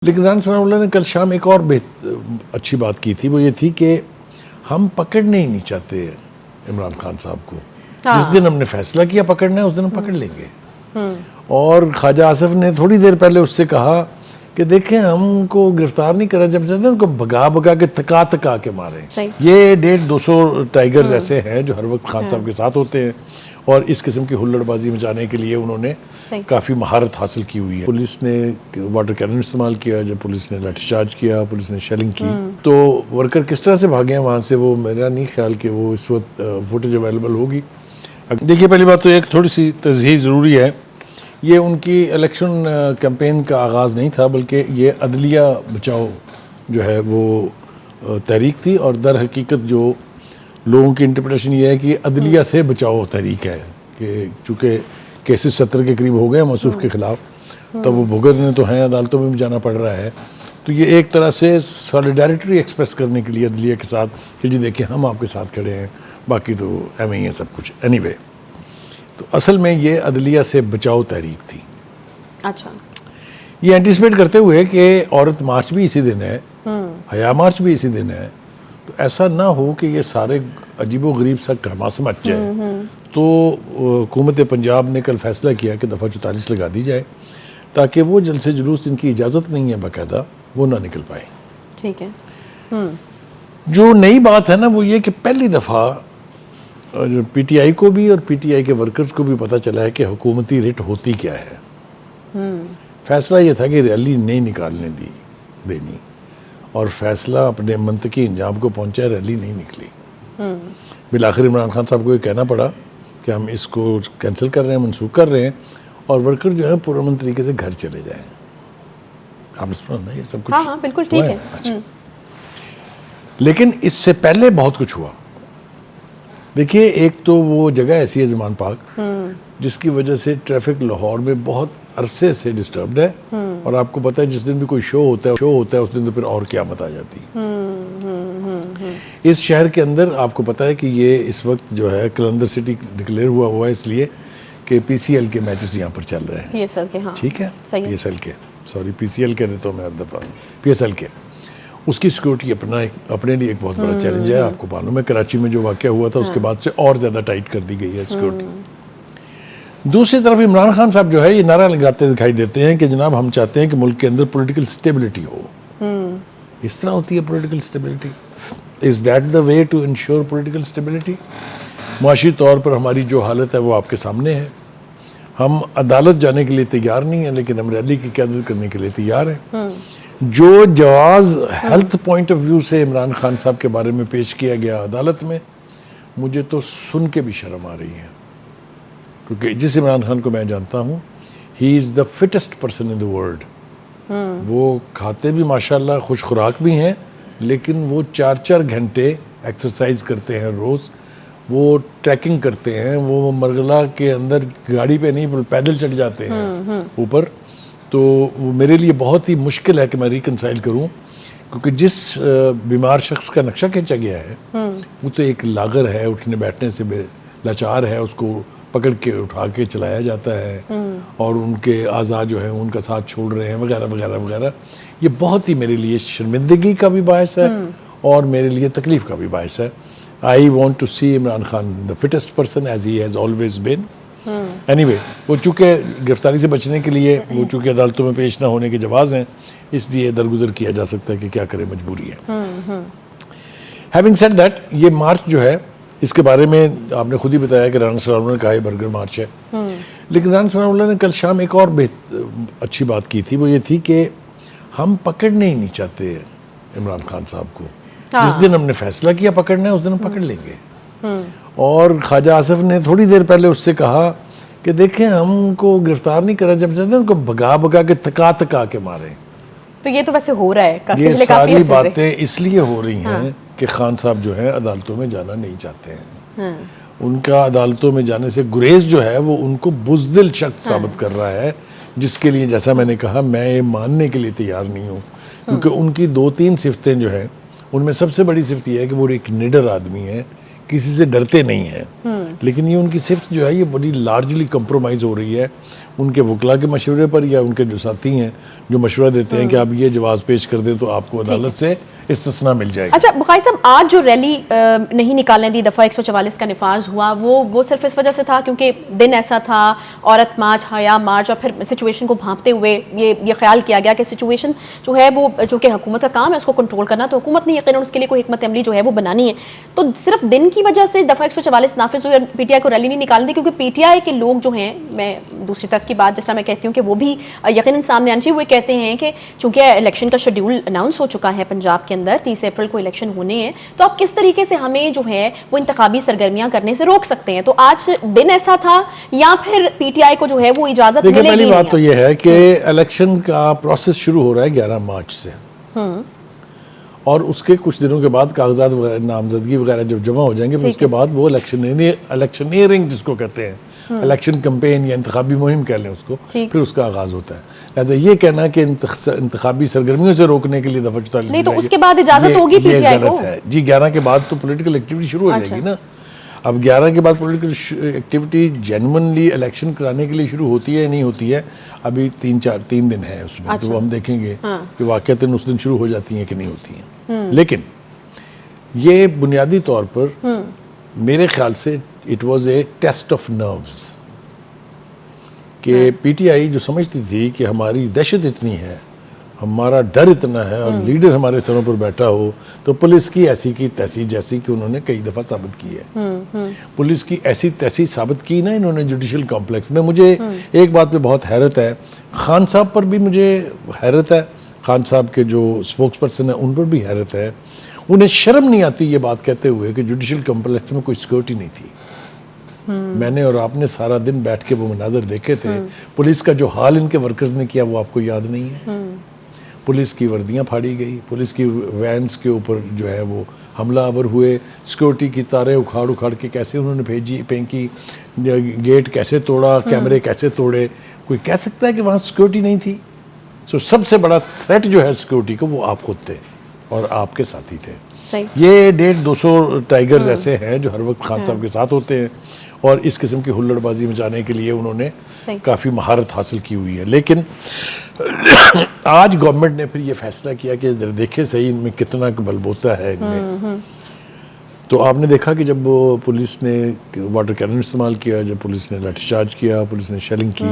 लेकिन राना सनाउल्लाह ने कल शाम एक और अच्छी बात की थी, वो ये थी कि हम पकड़ने ही नहीं चाहते इमरान खान साहब को। जिस दिन हमने फैसला किया पकड़ना है उस दिन हम पकड़ लेंगे। और ख्वाजा आसिफ ने थोड़ी देर पहले उससे कहा कि देखें हमको गिरफ्तार नहीं करना जब चाहते उनको भगा भगा के थका के मारें। ये 150-200 टाइगर्स ऐसे हैं जो हर वक्त खान साहब के साथ होते हैं और इस किस्म की हुल्लड़बाजी मचाने के लिए उन्होंने काफ़ी महारत हासिल की हुई है। पुलिस ने वाटर कैनन इस्तेमाल किया, जब पुलिस ने लाठीचार्ज किया, पुलिस ने शेलिंग की, तो वर्कर किस तरह से भागे हैं वहाँ से, वो मेरा नहीं ख्याल कि वो इस वक्त फुटेज अवेलेबल होगी। देखिए, पहली बात तो एक थोड़ी सी तज़हीह ज़रूरी है, ये उनकी इलेक्शन कैंपेन का आगाज़ नहीं था, बल्कि ये अदलिया बचाओ जो है वो तहरीक थी। और दर हकीकत जो लोगों की इंटरप्रिटेशन ये है कि अदलिया से बचाओ तहरीक है कि चूँकि केसेस 70 के करीब हो गए मसूफ के ख़िलाफ़, तब वो भुगतने तो हैं, अदालतों में भी जाना पड़ रहा है। तो ये एक तरह से सॉलिडारिटी एक्सप्रेस करने के लिए अदलिया के साथ कि जी देखिए हम आपके साथ खड़े हैं, बाकी तो एम ही है सब कुछ। एनीवे, तो असल में ये अदलिया से बचाओ तहरीक थी। अच्छा, ये एंटिसिपेट करते हुए कि औरत मार्च भी इसी दिन है, हया मार्च भी इसी दिन है, तो ऐसा ना हो कि ये सारे अजीबो गरीब सा घमास मच जाए, तो हुकूमत पंजाब ने कल फैसला किया कि दफ़ा 44 लगा दी जाए ताकि वो जलसे जुलूस जिनकी इजाज़त नहीं है बाकायदा वो ना निकल पाए। ठीक है। जो नई बात है ना वो ये कि पहली दफ़ा पीटीआई को भी और पीटीआई के वर्कर्स को भी पता चला है कि हुकूमती रिट होती क्या है। फैसला ये था कि रैली नहीं निकालने देनी, और फैसला अपने मंतकी इंजाम को पहुंचा, रैली नहीं निकली। बिलाखिर इमरान खान साहब को ये कहना पड़ा कि हम इसको कैंसिल कर रहे हैं, मनसूख कर रहे हैं, और वर्कर जो है पुरअमन तरीके से घर चले जाएं। आपने सुना ना ये सब कुछ? हाँ, बिल्कुल ठीक है। अच्छा। लेकिन इससे पहले बहुत कुछ हुआ। देखिए, एक तो वो जगह ऐसी है ज़मान पाक जिसकी वजह से ट्रैफिक लाहौर में बहुत अरसे से डिस्टर्ब्ड है, और आपको पता है जिस दिन भी कोई शो होता है उस दिन तो फिर और क़यामत आ जाती है। इस शहर के अंदर आपको पता है कि ये इस वक्त जो है कलंदर सिटी डिक्लेयर हुआ है इसलिए कि पीसीएल के मैचेस यहाँ पर चल रहे हैं। पीएसएल के, हाँ, ठीक है, पीएसएल के, सॉरी पीसीएल कह देता हूँ मैं हर दफ़ा, पीएसएल के। उसकी सिक्योरिटी अपने लिए एक बहुत बड़ा चैलेंज है। आपको मालूम है कराची में जो वाक़या हुआ था उसके बाद से और ज़्यादा टाइट कर दी गई है सिक्योरिटी। दूसरी तरफ इमरान खान साहब जो है ये नारा लगाते दिखाई देते हैं कि जनाब हम चाहते हैं कि मुल्क के अंदर पॉलिटिकल स्टेबिलिटी हो। इस तरह होती है political stability? Is that the way to ensure political stability? मुआशी तौर पर हमारी जो हालत है वो आपके सामने है। हम अदालत जाने के लिए तैयार नहीं है, लेकिन हम रैली की क़यादत करने के लिए तैयार हैं। जो जवाज़ हेल्थ पॉइंट ऑफ व्यू से इमरान खान साहब के बारे में पेश किया गया अदालत में, मुझे तो सुन के भी शर्म आ रही है, क्योंकि जिस इमरान खान को मैं जानता हूँ, he is the fittest person in the world. वो खाते भी माशाल्लाह, खुश खुराक भी हैं, लेकिन वो 4-4 घंटे एक्सरसाइज करते हैं रोज़, वो ट्रैकिंग करते हैं, वो मरगला के अंदर गाड़ी पे नहीं पैदल चढ़ जाते हैं ऊपर। तो वो मेरे लिए बहुत ही मुश्किल है कि मैं रिकनसाइल करूं, क्योंकि जिस बीमार शख्स का नक्शा खींचा गया है वो तो एक लागर है, उठने बैठने से लाचार है, उसको पकड़ के उठा के चलाया जाता है, और उनके आज़ा जो हैं उनका साथ छोड़ रहे हैं वगैरह वगैरह वगैरह। ये बहुत ही मेरे लिए शर्मिंदगी का भी बायस है और मेरे लिए तकलीफ़ का भी बायस है। I want to see Imran Khan the fittest person as he has always been. Anyway, वो चूँकि गिरफ्तारी से बचने के लिए, वो चूँकि अदालतों में पेश ना होने के जवाज़ हैं, इसलिए दरगुजर किया जा सकता है कि क्या करें, मजबूरी है। हैविंग सेड दैट, ये मार्च जो है इसके बारे में आपने खुद ही बताया कि राना सनाउल्लाह ने कहा है बर्गर मार्च है। लेकिन राना सनाउल्लाह ने कल शाम एक और अच्छी बात की थी, वो ये थी कि हम पकड़ने ही नहीं चाहते इमरान खान साहब को। जिस दिन हमने फैसला किया पकड़ना है उस दिन हम पकड़ लेंगे। और ख्वाजा आसिफ ने थोड़ी देर पहले उससे कहा कि देखें हमको गिरफ्तार नहीं करना जब चाहते उनको भगा भगा के थका के मारें। तो ये तो वैसे हो रहा है, ये सारी बातें इसलिए हो रही हैं कि खान साहब जो है अदालतों में जाना नहीं चाहते हैं। उनका अदालतों में जाने से गुरेज जो है वो उनको बुज़दिल शख्स साबित कर रहा है, जिसके लिए जैसा मैंने कहा मैं ये मानने के लिए तैयार नहीं हूँ, क्योंकि उनकी 2-3 सिफतें जो हैं उनमें सबसे बड़ी सिफत यह है कि वो एक निडर आदमी है किसी से डरते नहीं हैं, लेकिन ये उनकी सिर्फ जो है ये बड़ी लार्जली कंप्रोमाइज़ हो रही है उनके वकला के मशवरे पर, या उनके जो साथी हैं जो मशवरा देते हैं कि आप ये जवाब पेश कर दें तो आपको अदालत से इस्तिस्ना मिल जाएगी। अच्छा बुखारी साहब, आज जो रैली नहीं निकालने दी, दफ़ा 144 का निफाज हुआ, वो सिर्फ इस वजह से था क्योंकि दिन ऐसा था, औरत मार्च, हया मार्च, और फिर सिचुएशन को भांपते हुए ये ख्याल किया गया कि सिचुएशन जो है वो, जो कि हुकूमत का काम है उसको कंट्रोल करना, तो हुकूमत ने यकीनन उसके लिए कोई हिकमत अमली जो है वो बनानी है। तो सिर्फ दिन की वजह से दफ़ा 144 नाफिज हुई और पीटीआई को रैली नहीं निकालनी थी, क्योंकि पीटीआई के लोग जो हैं, मैं दूसरी तरफ की बात जिस तरह मैं कहती हूँ कि वो भी यकीनन सामने आनी चाहिए, वो कहते हैं कि चूंकि इलेक्शन का शेड्यूल अनाउंस हो चुका है पंजाब के अंदर, 30 अप्रैल को इलेक्शन होने हैं, तो आप किस तरीके से हमें जो है वो इंतखाबी सरगर्मियां करने से रोक सकते हैं? तो आज दिन ऐसा था या फिर पीटीआई को जो है वो इजाजत मिलेगी? पहली बात तो ये है कि इलेक्शन का प्रोसेस शुरू हो रहा है 11 मार्च से, और उसके कुछ दिनों के बाद कागजात नामजदगी वगैरह जब जमा हो जाएंगे, फिर उसके बाद वो इलेक्शनियरिंग जिसको कहते हैं, इलेक्शन कैंपेन या इंतखाबी मुहिम कह लें उसको, फिर उसका आगाज होता है। लिहाजा ये कहना कि इंतखाबी सरगर्मियों से रोकने के लिए दफा 44 नहीं, तो उसके बाद इजाजत होगी पीटीआई को? गलत है जी। 11 के बाद तो पॉलिटिकल एक्टिविटी शुरू हो जाएगी ना। अब 11 के बाद पॉलिटिकल एक्टिविटी जेन्युइनली इलेक्शन कराने के लिए शुरू होती है नहीं होती है, अभी 3 दिन है उसमें, तो हम देखेंगे कि वाकईतन उस दिन शुरू हो जाती हैं कि नहीं होती हैं। लेकिन ये बुनियादी तौर पर मेरे ख्याल से it was a test of nerves, कि पीटीआई जो समझती थी कि हमारी दहशत इतनी है, हमारा डर इतना है और लीडर हमारे सरों पर बैठा हो, तो पुलिस की ऐसी की तैसी, जैसी कि उन्होंने कई दफ़ा साबित की है, पुलिस की ऐसी तैसी साबित की ना इन्होंने जुडिशल कॉम्प्लेक्स में। मुझे एक बात पे बहुत हैरत है, खान साहब पर भी मुझे हैरत है, खान साहब के जो स्पोक्स पर्सन है उन पर भी हैरत है। उन्हें शर्म नहीं आती ये बात कहते हुए कि जुडिशल कॉम्प्लेक्स में कोई सिक्योरिटी नहीं थी। मैंने और आपने सारा दिन बैठ के वो मनाजर देखे थे। पुलिस का जो हाल इनके वर्कर्स ने किया वो आपको याद नहीं है? पुलिस की वर्दियां फाड़ी गई, पुलिस की वैन्स के ऊपर जो है वो हमलावर हुए, सिक्योरिटी की तारें उखाड़ उखाड़ के कैसे उन्होंने फेंकी, गेट कैसे तोड़ा, कैमरे कैसे तोड़े। कोई कह सकता है कि वहाँ सिक्योरिटी नहीं थी? सो सबसे बड़ा थ्रेट जो है सिक्योरिटी को वो आप खुद थे और आपके साथी थे। ये 150-200 टाइगर्स ऐसे हैं जो हर वक्त खान साहब के साथ होते हैं, और इस किस्म की हुल्लड़बाजी मचाने के लिए उन्होंने काफ़ी महारत हासिल की हुई है। लेकिन आज गवर्नमेंट ने फिर ये फैसला किया कि देखे सही इनमें कितना बलबोता है इनमें। तो आपने देखा कि जब पुलिस ने वाटर कैनन इस्तेमाल किया, जब पुलिस ने लाठीचार्ज किया, पुलिस ने शेलिंग की,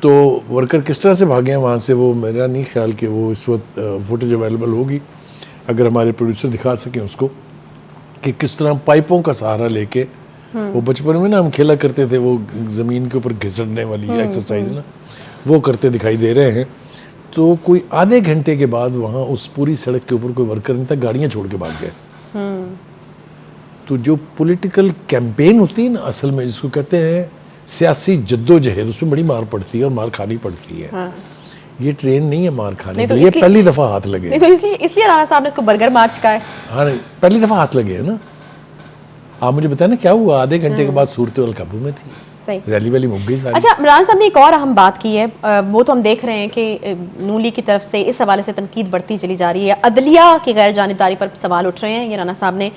तो वर्कर किस तरह से भागे हैं वहाँ से, वो मेरा नहीं ख्याल कि वो इस वक्त फुटेज अवेलेबल होगी, अगर हमारे प्रोड्यूसर दिखा सकें उसको, कि किस तरह पाइपों का सहारा लेके, वो बचपन में ना हम खेला करते थे वो ज़मीन के ऊपर घिसटने वाली एक्सरसाइज ना, वो करते दिखाई दे रहे हैं। तो कोई आधे घंटे के बाद वहाँ उस पूरी सड़क के ऊपर कोई वर्कर नहीं था, गाड़ियाँ छोड़ के भाग गए। तो जो पॉलिटिकल कैंपेन होती है ना असल में, जिसको कहते हैं सियासी जद्दोजहद, उसमें बड़ी मार पड़ती है और मार खानी पड़ती है। ये ट्रेन नहीं है मार खाने के लिए, ये पहली दफा हाथ लगे। नहीं तो इसलिए राणा साहब ने इसको बर्गर मार्च का है। हाँ नहीं, पहली दफा हाथ लगे है ना। आप मुझे बताए ना क्या हुआ, आधे घंटे के बाद सूरत काबू में थी, सही रैली वाली मुक गई सारी। अच्छा, राणा साहब ने एक और अहम बात की है, वो तो हम देख रहे हैं कि नून लीग की तरफ से इस हवाले से तनकीद बढ़ती चली जा रही है, अदलिया की गैर जानिबदारी पर सवाल उठ रहे हैं, ये राणा साहब ने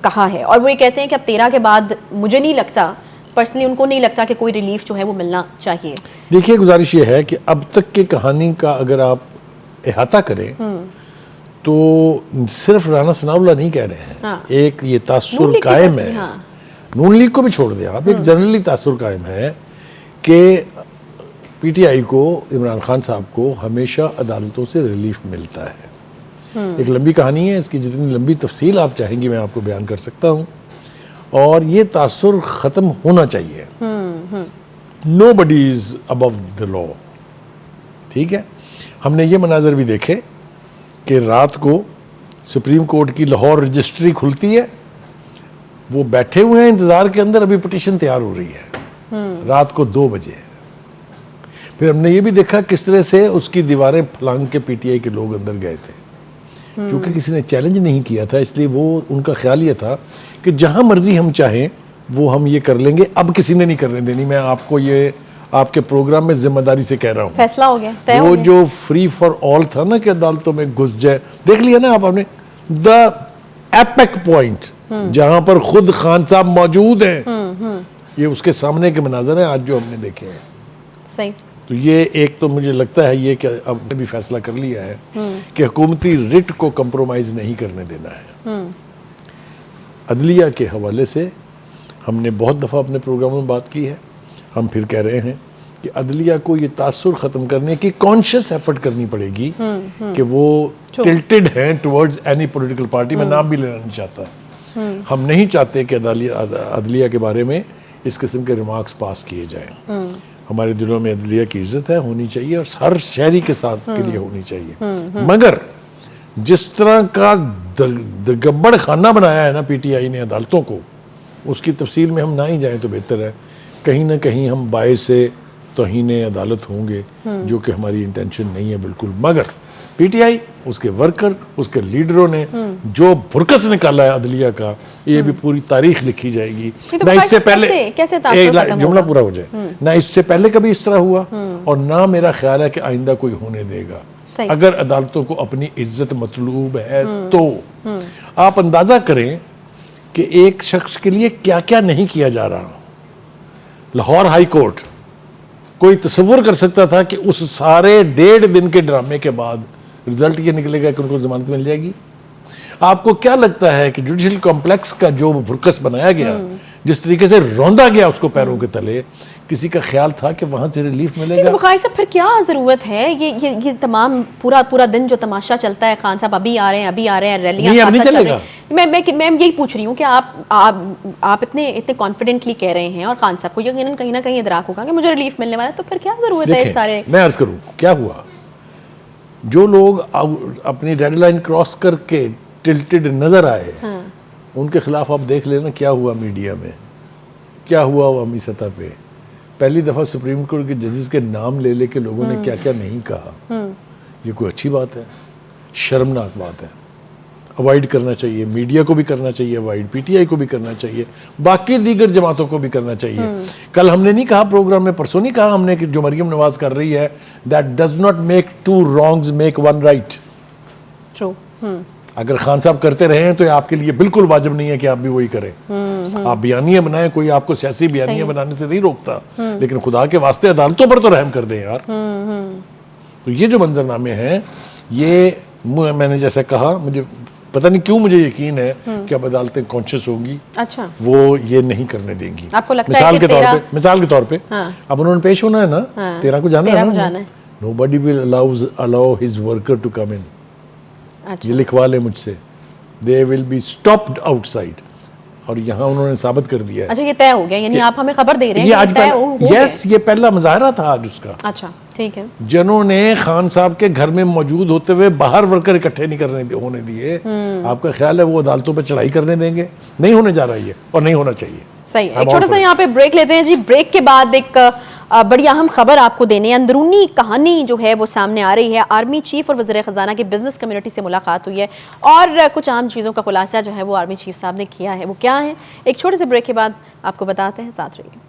कहा है, और वो ये कहते हैं कि अब 13 के बाद मुझे नहीं लगता, पर्सनली उनको नहीं लगता कि कोई रिलीफ जो है वो मिलना चाहिए। देखिए, गुजारिश ये है कि अब तक की कहानी का अगर आप अहाता करें तो सिर्फ राणा सनाउल्लाह नहीं कह रहे हैं, एक ये तासुर कायम है, नून लीग को भी छोड़ दिया आप, एक जनरली तासुर कायम है कि पीटीआई को, इमरान खान साहब को हमेशा अदालतों से रिलीफ मिलता है। एक लंबी कहानी है, इसकी जितनी लंबी तफसील आप चाहेंगी मैं आपको बयान कर सकता हूँ, और ये तासुर ख़त्म होना चाहिए। Nobody is above the law, ठीक है। हमने ये मनाजर भी देखे कि रात को सुप्रीम कोर्ट की लाहौर रजिस्ट्री खुलती है, वो बैठे हुए हैं इंतज़ार के अंदर, अभी पिटीशन तैयार हो रही है, रात को 2 बजे। फिर हमने ये भी देखा किस तरह से उसकी दीवारें फलांग के पीटीआई के लोग अंदर गए थे, क्योंकि किसी ने चैलेंज नहीं किया था, इसलिए वो उनका ख्याल ये था कि जहां मर्जी हम चाहें वो हम ये कर लेंगे, अब किसी ने नहीं करने देनी। मैं आपको ये आपके प्रोग्राम में जिम्मेदारी से कह रहा हूँ, फैसला हो गया, तय वो हो गया। जो फ्री फॉर ऑल था ना कि अदालतों में घुस जाए, देख लिया ना आपने, द एपिक पॉइंट जहां पर खुद खान साहब मौजूद हैं, ये उसके सामने के मनाजर हैं आज जो हमने देखे हैं। सही। तो ये एक तो मुझे लगता है ये कि अब ने भी फैसला कर लिया है कि हुकूमती रिट को कंप्रोमाइज नहीं करने देना है। अदलिया के हवाले से हमने बहुत दफ़ा अपने प्रोग्राम में बात की है, हम फिर कह रहे हैं कि अदलिया को ये तासुर ख़त्म करने की कॉन्शियस एफर्ट करनी पड़ेगी कि वो टिल्टेड हैं टुवर्ड्स एनी पॉलिटिकल पार्टी। मैं नाम भी लेना नहीं चाहता। हम नहीं चाहते कि अदलिया के बारे में इस किस्म के रिमार्क्स पास किए जाएं। हमारे दिलों में अदलिया की इज्जत है, होनी चाहिए, और हर शहरी के साथ के लिए होनी चाहिए। मगर जिस तरह का गब्बड़ खाना बनाया है ना पीटीआई ने अदालतों को, उसकी तफसील में हम ना ही जाएं तो बेहतर है। कहीं ना कहीं हम बायस से तौहीन अदालत होंगे, जो कि हमारी इंटेंशन नहीं है बिल्कुल। मगर पीटीआई, उसके वर्कर, उसके लीडरों ने जो भुरकस निकाला है अदलिया का, ये भी पूरी तारीख लिखी जाएगी। तो ना इससे पहले कैसे जुमला पूरा हो जाए, ना इससे पहले कभी इस तरह हुआ, और ना मेरा ख्याल है कि आइंदा कोई होने देगा। अगर अदालतों को अपनी इज्जत मतलूब है तो आप अंदाजा करें कि एक शख्स के लिए क्या क्या नहीं किया जा रहा। लाहौर हाई कोर्ट, कोई तसव्वुर कर सकता था कि उस सारे 1.5 दिन के ड्रामे के बाद रिजल्ट ये निकलेगा कि उनको जमानत मिल जाएगी? आपको क्या लगता है कि जुडिशल कॉम्प्लेक्स का जो भुरकस बनाया गया, जिस तरीके से रौंदा गया उसको पैरों के तले, किसी का ख्याल था कि वहां से रिलीफ मिलेगा? तो बुखारी साहब फिर क्या जरूरत है ये तमाम पूरा दिन जो तमाशा चलता है, खान साहब अभी आ रहे हैं, रैलियां नहीं चलेगा। मैं यही पूछ रही हूँ कि आप इतने कॉन्फिडेंटली कह रहे हैं, और खान साहब को यकीनन कहीं ना कहीं इदराक होगा कि मुझे रिलीफ मिलने वाला है, तो फिर क्या जरूरत है इस सारे? मैं अर्ज करूँ क्या हुआ, जो लोग अपनी रेड लाइन क्रॉस करके टिल्टेड नजर आए, उनके खिलाफ आप देख लेना क्या हुआ मीडिया में, क्या हुआ अवामी सतह पे। पहली दफा सुप्रीम कोर्ट के जजेस के नाम ले लेके लोगों ने क्या क्या नहीं कहा। ये कोई अच्छी बात है? शर्मनाक बात है। अवॉइड करना चाहिए, मीडिया को भी करना चाहिए अवॉइड, पीटीआई को भी करना चाहिए, बाकी दीगर जमातों को भी करना चाहिए। कल हमने नहीं कहा प्रोग्राम में, परसों नहीं कहा हमने कि जो मरियम नवाज कर रही है, that does not make 2 wrongs make 1 right। True. अगर खान साहब करते रहे हैं तो आपके लिए बिल्कुल वाजिब नहीं है कि आप भी वही करें। आप बयानियां बनाएं, कोई आपको सियासी बयानियां बनाने से नहीं रोकता, लेकिन खुदा के वास्ते अदालतों पर तो रहम कर दें यार। तो ये जो मंजरनामे हैं, ये मैंने जैसे कहा, मुझे पता नहीं क्यों मुझे यकीन है कि अब अदालतें कॉन्शियस होंगी। अच्छा। वो ये नहीं करने देंगी। आपको लगता मिसाल है कि मिसाल के तौर पे अब उन्होंने पेश होना है ना, 13 को जाना है। Nobody will allow his worker to come in. ये लिखवा ले मुझसे, they will be stopped outside. और यहाँ उन्होंने साबित कर दिया है। अच्छा, ये तय हो गया, यानी आप हमें खबर दे रहे हैं? ये आज यस, ये पहला मुजाहरा था आज उसका। अच्छा, ठीक है। जिन्होंने खान साहब के घर में मौजूद होते हुए बाहर वर्कर इकट्ठे नहीं होने दिए, आपका ख्याल है वो अदालतों पर चढ़ाई करने देंगे? नहीं होने जा रहा है और नहीं होना चाहिए। सही। एक छोटा सा यहाँ पे ब्रेक लेते हैं जी। ब्रेक के बाद एक बड़ी अहम खबर आपको देने, अंदरूनी कहानी जो है वो सामने आ रही है। आर्मी चीफ और वज़ीर ख़ज़ाना की बिजनेस कम्युनिटी से मुलाकात हुई है, और कुछ आम चीज़ों का खुलासा जो है वो आर्मी चीफ साहब ने किया है। वो क्या है, एक छोटे से ब्रेक के बाद आपको बताते हैं। साथ रहिए।